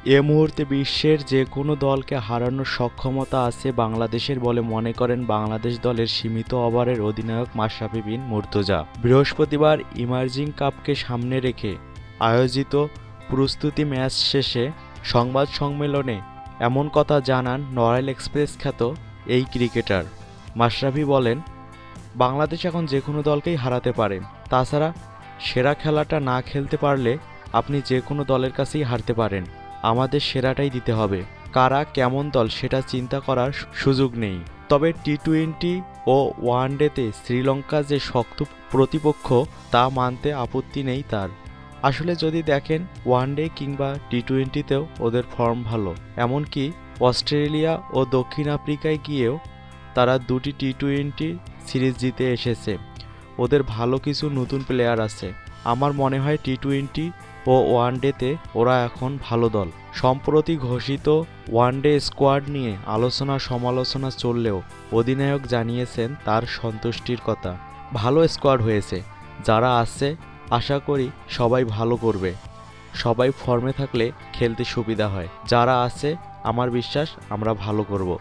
এ মুহূর্তে বিশ্বের যে কোনো দলকে হারানোর সক্ষমতা আছে বাংলাদেশের বলে মনে করেন বাংলাদেশ দলের সীমিত ওভারের অধিনায়ক মাশরাফি বিন মুর্তজা। বৃহস্পতিবার ইমার্জিং কাপকে সামনে রেখে আয়োজিত প্রস্তুতি ম্যাচ শেষে সংবাদ সম্মেলনে এমন কথা জানান নড়াইল এক্সপ্রেস খ্যাত এই ক্রিকেটার। মাশরাফি বলেন, বাংলাদেশ এখন যে কোনো দলকেই হারাতে পারে। তাছাড়া সেরা খেলাটা না খেলতে পারলে আপনি যে কোনো দলের কাছেই হারতে পারেন। আমাদের সেরাটাই দিতে হবে। কারা কেমন দল সেটা চিন্তা করার সুযোগ নেই। তবে টি-20 ও ওয়ানডেতে শ্রীলঙ্কা যে শক্ত প্রতিপক্ষ তা মানতে আপত্তি নেই তার। আসলে যদি দেখেন ওয়ানডে কিংবা টি-20তেও ওদের ফর্ম ভালো। এমনকি অস্ট্রেলিয়া ও দক্ষিণ আফ্রিকায় গিয়েও তারা দুটি টি-20 সিরিজ জিতে এসেছে। ওদের ভালো কিছু নতুন প্লেয়ার আছে। আমার মনে হয় টি-20 ও ওয়ানডেতে ওরা এখন ভালো দল। সম্প্রতি ঘোষিত ওয়ানডে স্কোয়াড নিয়ে আলোচনা সমালোচনা চললেও অধিনায়ক জানিয়েছেন তার সন্তুষ্টির কথা। ভালো স্কোয়াড হয়েছে। যারা আছে আশা করি সবাই ভালো করবে। সবাই ফর্মে থাকলে খেলতে সুবিধা হয়। যারা আছে আমার বিশ্বাস আমরা ভালো করব।